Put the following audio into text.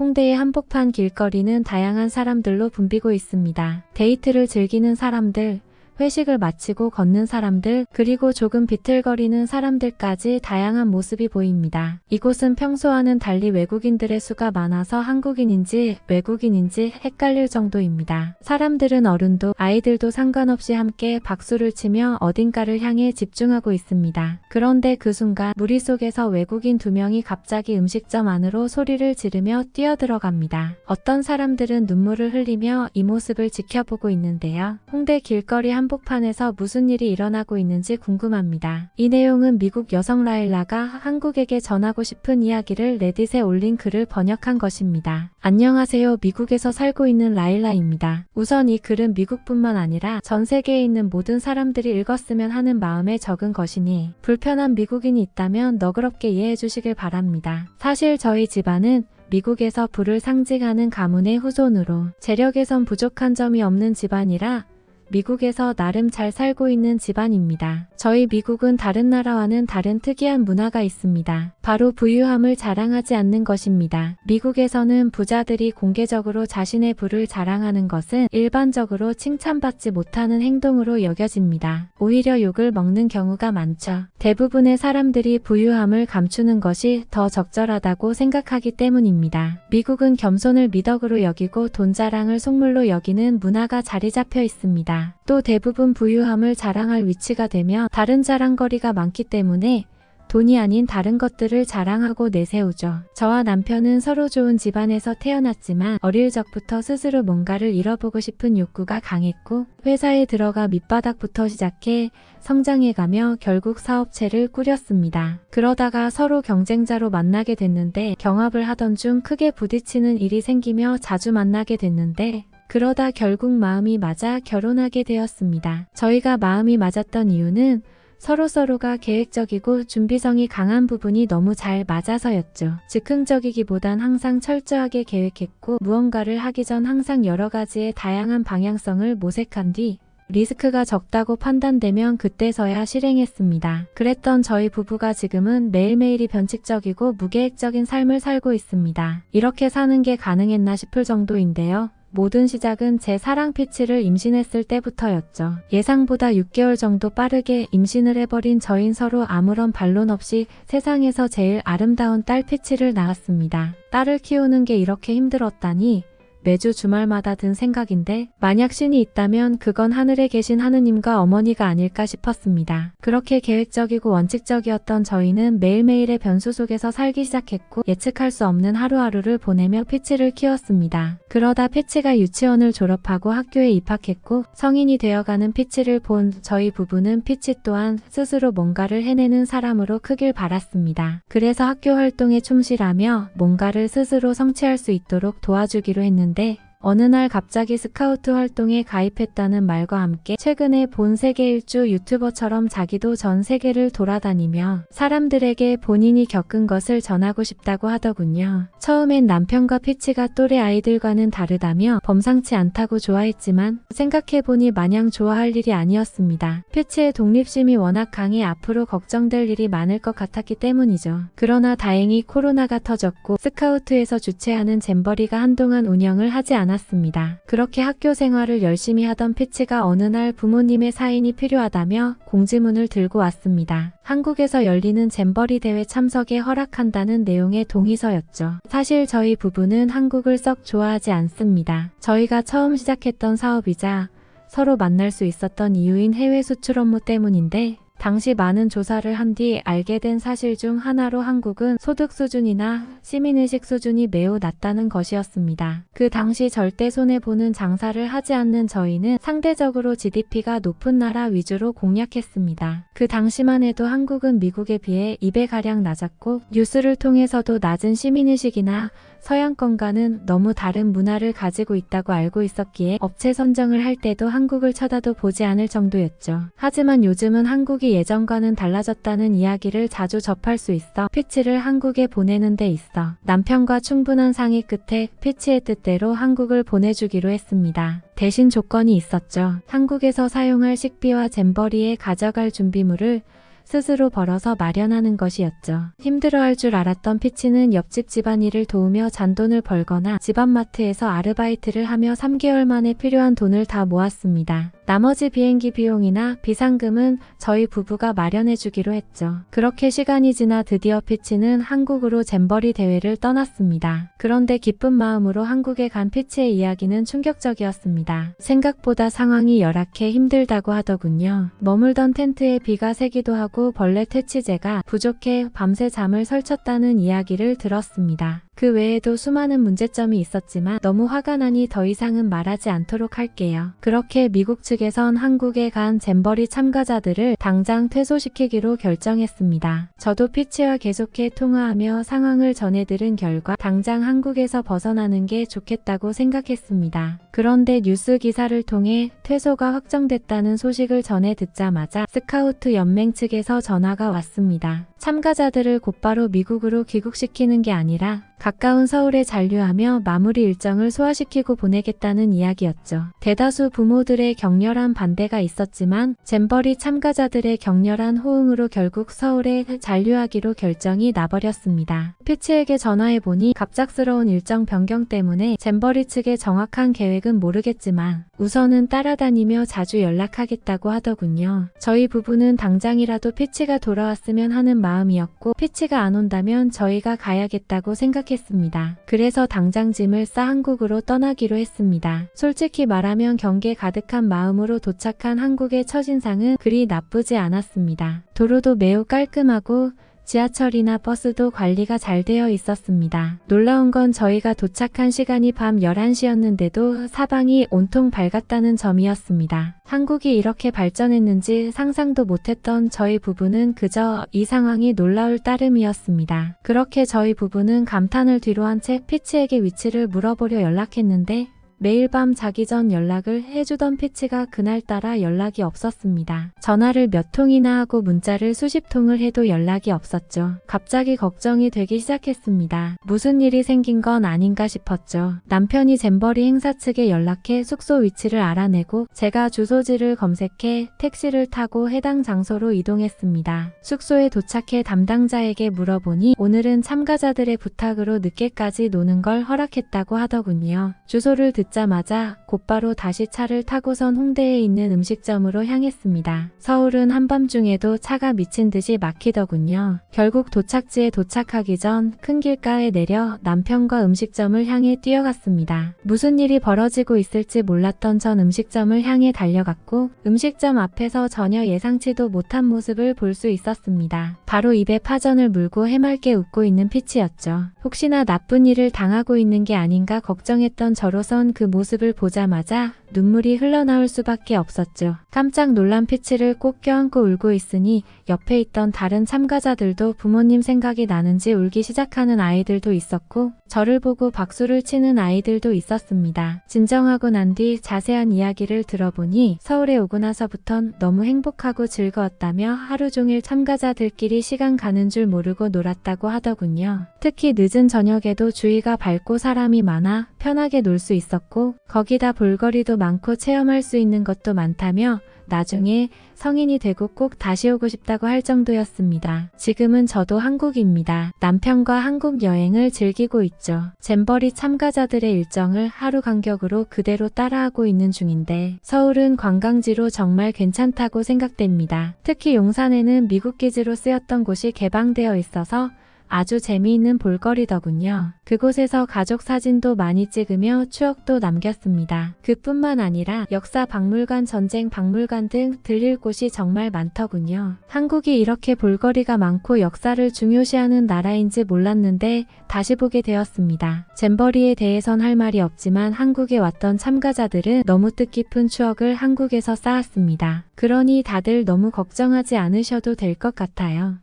홍대의 한복판 길거리는 다양한 사람들로 붐비고 있습니다. 데이트를 즐기는 사람들, 회식을 마치고 걷는 사람들, 그리고 조금 비틀거리는 사람들까지 다양한 모습이 보입니다. 이곳은 평소와는 달리 외국인들의 수가 많아서 한국인인지 외국인인지 헷갈릴 정도입니다. 사람들은 어른도 아이들도 상관없이 함께 박수를 치며 어딘가를 향해 집중하고 있습니다. 그런데 그 순간 무리 속에서 외국인 2명이 갑자기 음식점 안으로 소리를 지르며 뛰어들어갑니다. 어떤 사람들은 눈물을 흘리며 이 모습을 지켜보고 있는데요. 홍대 길거리 한복판에서 무슨 일이 일어나고 있는지 궁금합니다. 이 내용은 미국 여성 라일라가 한국에게 전하고 싶은 이야기를 레딧에 올린 글을 번역한 것입니다. 안녕하세요. 미국에서 살고 있는 라일라입니다. 우선 이 글은 미국뿐만 아니라 전 세계에 있는 모든 사람들이 읽었으면 하는 마음에 적은 것이니 불편한 미국인이 있다면 너그럽게 이해해 주시길 바랍니다. 사실 저희 집안은 미국에서 부를 상징하는 가문의 후손으로 재력에선 부족한 점이 없는 집안이라 미국에서 나름 잘 살고 있는 집안입니다. 저희 미국은 다른 나라와는 다른 특이한 문화가 있습니다. 바로 부유함을 자랑하지 않는 것입니다. 미국에서는 부자들이 공개적으로 자신의 부를 자랑하는 것은 일반적으로 칭찬받지 못하는 행동으로 여겨집니다. 오히려 욕을 먹는 경우가 많죠. 대부분의 사람들이 부유함을 감추는 것이 더 적절하다고 생각하기 때문입니다. 미국은 겸손을 미덕으로 여기고 돈 자랑을 속물로 여기는 문화가 자리 잡혀 있습니다. 또 대부분 부유함을 자랑할 위치가 되며 다른 자랑거리가 많기 때문에 돈이 아닌 다른 것들을 자랑하고 내세우죠. 저와 남편은 서로 좋은 집안에서 태어났지만 어릴 적부터 스스로 뭔가를 잃어보고 싶은 욕구가 강했고 회사에 들어가 밑바닥부터 시작해 성장해가며 결국 사업체를 꾸렸습니다. 그러다가 서로 경쟁자로 만나게 됐는데 경합을 하던 중 크게 부딪히는 일이 생기며 자주 만나게 됐는데 그러다 결국 마음이 맞아 결혼하게 되었습니다. 저희가 마음이 맞았던 이유는 서로가 계획적이고 준비성이 강한 부분이 너무 잘 맞아서였죠. 즉흥적이기보단 항상 철저하게 계획했고 무언가를 하기 전 항상 여러 가지의 다양한 방향성을 모색한 뒤 리스크가 적다고 판단되면 그때서야 실행했습니다. 그랬던 저희 부부가 지금은 매일매일이 변칙적이고 무계획적인 삶을 살고 있습니다. 이렇게 사는 게 가능했나 싶을 정도인데요. 모든 시작은 제 사랑 피치를 임신했을 때부터였죠. 예상보다 6개월 정도 빠르게 임신을 해버린 저흰 서로 아무런 반론 없이 세상에서 제일 아름다운 딸 피치를 낳았습니다. 딸을 키우는 게 이렇게 힘들었다니 매주 주말마다 든 생각인데 만약 신이 있다면 그건 하늘에 계신 하느님과 어머니가 아닐까 싶었습니다. 그렇게 계획적이고 원칙적이었던 저희는 매일매일의 변수 속에서 살기 시작했고 예측할 수 없는 하루하루를 보내며 피치를 키웠습니다. 그러다 피치가 유치원을 졸업하고 학교에 입학했고 성인이 되어가는 피치를 본 저희 부부는 피치 또한 스스로 뭔가를 해내는 사람으로 크길 바랐습니다. 그래서 학교 활동에 충실하며 뭔가를 스스로 성취할 수 있도록 도와주기로 했는데 어느 날 갑자기 스카우트 활동에 가입했다는 말과 함께 최근에 본 세계 일주 유튜버처럼 자기도 전 세계를 돌아다니며 사람들에게 본인이 겪은 것을 전하고 싶다고 하더군요. 처음엔 남편과 피치가 또래 아이들과는 다르다며 범상치 않다고 좋아했지만 생각해보니 마냥 좋아할 일이 아니었습니다. 피치의 독립심이 워낙 강해 앞으로 걱정될 일이 많을 것 같았기 때문이죠. 그러나 다행히 코로나가 터졌고 스카우트에서 주최하는 잼버리가 한동안 운영을 하지 않았습니다. 그렇게 학교 생활을 열심히 하던 피치가 어느 날 부모님의 사인이 필요하다며 공지문을 들고 왔습니다. 한국에서 열리는 잼버리 대회 참석에 허락한다는 내용의 동의서였죠. 사실 저희 부부는 한국을 썩 좋아하지 않습니다. 저희가 처음 시작했던 사업이자 서로 만날 수 있었던 이유인 해외 수출 업무 때문인데 당시 많은 조사를 한 뒤 알게 된 사실 중 하나로 한국은 소득 수준이나 시민의식 수준이 매우 낮다는 것이었습니다. 그 당시 절대 손해보는 장사를 하지 않는 저희는 상대적으로 GDP가 높은 나라 위주로 공략했습니다. 그 당시만 해도 한국은 미국에 비해 2배가량 낮았고 뉴스를 통해서도 낮은 시민의식이나 서양권과는 너무 다른 문화를 가지고 있다고 알고 있었기에 업체 선정을 할 때도 한국을 쳐다도 보지 않을 정도였죠. 하지만 요즘은 한국이 예전과는 달라졌다는 이야기를 자주 접할 수 있어 피치를 한국에 보내는 데 있어 남편과 충분한 상의 끝에 피치의 뜻대로 한국을 보내주기로 했습니다. 대신 조건이 있었죠. 한국에서 사용할 식비와 잼버리에 가져갈 준비물을 스스로 벌어서 마련하는 것이었죠. 힘들어할 줄 알았던 피치는 옆집 집안일을 도우며 잔돈을 벌거나 집안마트에서 아르바이트를 하며 3개월 만에 필요한 돈을 다 모았습니다. 나머지 비행기 비용이나 비상금은 저희 부부가 마련해 주기로 했죠. 그렇게 시간이 지나 드디어 피치는 한국으로 잼버리 대회를 떠났습니다. 그런데 기쁜 마음으로 한국에 간 피치의 이야기는 충격적이었습니다. 생각보다 상황이 열악해 힘들다고 하더군요. 머물던 텐트에 비가 새기도 하고 벌레 퇴치제가 부족해 밤새 잠을 설쳤다는 이야기를 들었습니다. 그 외에도 수많은 문제점이 있었지만 너무 화가 나니 더 이상은 말하지 않도록 할게요. 그렇게 미국 측에선 한국에 간 잼버리 참가자들을 당장 퇴소시키기로 결정했습니다. 저도 피치와 계속해 통화하며 상황을 전해들은 결과 당장 한국에서 벗어나는 게 좋겠다고 생각했습니다. 그런데 뉴스 기사를 통해 퇴소가 확정됐다는 소식을 전해 듣자마자 스카우트 연맹 측에서 전화가 왔습니다. 참가자들을 곧바로 미국으로 귀국시키는 게 아니라 가까운 서울에 잔류하며 마무리 일정을 소화시키고 보내겠다는 이야기였죠. 대다수 부모들의 격렬한 반대가 있었지만 잼버리 참가자들의 격렬한 호응으로 결국 서울에 잔류하기로 결정이 나버렸습니다. 피치에게 전화해보니 갑작스러운 일정 변경 때문에 잼버리 측의 정확한 계획은 모르겠지만 우선은 따라다니며 자주 연락하겠다고 하더군요. 저희 부부는 당장이라도 피치가 돌아왔으면 하는 마음이었고 피치가 안 온다면 저희가 가야겠다고 생각했습니다. 그래서 당장 짐을 싸 한국으로 떠나기로 했습니다. 솔직히 말하면 경계 가득한 마음으로 도착한 한국의 첫인상은 그리 나쁘지 않았습니다. 도로도 매우 깔끔하고 지하철이나 버스도 관리가 잘 되어 있었습니다. 놀라운 건 저희가 도착한 시간이 밤 11시였는데도 사방이 온통 밝았다는 점이었습니다. 한국이 이렇게 발전했는지 상상도 못했던 저희 부부는 그저 이 상황이 놀라울 따름이었습니다. 그렇게 저희 부부는 감탄을 뒤로한 채 피치에게 위치를 물어보려 연락했는데 매일 밤 자기 전 연락을 해주던 피치가 그날따라 연락이 없었습니다. 전화를 몇 통이나 하고 문자를 수십 통을 해도 연락이 없었죠. 갑자기 걱정이 되기 시작했습니다. 무슨 일이 생긴 건 아닌가 싶었죠. 남편이 잼버리 행사 측에 연락해 숙소 위치를 알아내고 제가 주소지를 검색해 택시를 타고 해당 장소로 이동했습니다. 숙소에 도착해 담당자에게 물어보니 오늘은 참가자들의 부탁으로 늦게까지 노는 걸 허락했다고 하더군요. 주소를 듣자마자 곧바로 다시 차를 타고선 홍대에 있는 음식점으로 향했습니다. 서울은 한밤중에도 차가 미친 듯이 막히더군요. 결국 도착지에 도착하기 전 큰 길가에 내려 남편과 음식점을 향해 뛰어갔습니다. 무슨 일이 벌어지고 있을지 몰랐던 전 음식점을 향해 달려갔고 음식점 앞에서 전혀 예상치도 못한 모습을 볼 수 있었습니다. 바로 입에 파전을 물고 해맑게 웃고 있는 피치였죠. 혹시나 나쁜 일을 당하고 있는 게 아닌가 걱정했던 저로선 그 모습을 보자마자 눈물이 흘러나올 수밖에 없었죠. 깜짝 놀란 피치를 꼭 껴안고 울고 있으니 옆에 있던 다른 참가자들도 부모님 생각이 나는지 울기 시작하는 아이들도 있었고 저를 보고 박수를 치는 아이들도 있었습니다. 진정하고 난 뒤 자세한 이야기를 들어보니 서울에 오고 나서부턴 너무 행복하고 즐거웠다며 하루 종일 참가자들끼리 시간 가는 줄 모르고 놀았다고 하더군요. 특히 늦은 저녁에도 주위가 밝고 사람이 많아 편하게 놀 수 있었고 거기다 볼거리도 많고 체험할 수 있는 것도 많다며 나중에 성인이 되고 꼭 다시 오고 싶다고 할 정도였습니다. 지금은 저도 한국입니다. 남편과 한국 여행을 즐기고 있죠. 잼버리 참가자들의 일정을 하루 간격으로 그대로 따라하고 있는 중인데 서울은 관광지로 정말 괜찮다고 생각됩니다. 특히 용산에는 미국 기지로 쓰였던 곳이 개방되어 있어서 아주 재미있는 볼거리더군요. 그곳에서 가족 사진도 많이 찍으며 추억도 남겼습니다. 그뿐만 아니라 역사 박물관, 전쟁 박물관 등 들릴 곳이 정말 많더군요. 한국이 이렇게 볼거리가 많고 역사를 중요시하는 나라인지 몰랐는데 다시 보게 되었습니다. 잼버리에 대해선 할 말이 없지만 한국에 왔던 참가자들은 너무 뜻깊은 추억을 한국에서 쌓았습니다. 그러니 다들 너무 걱정하지 않으셔도 될 것 같아요.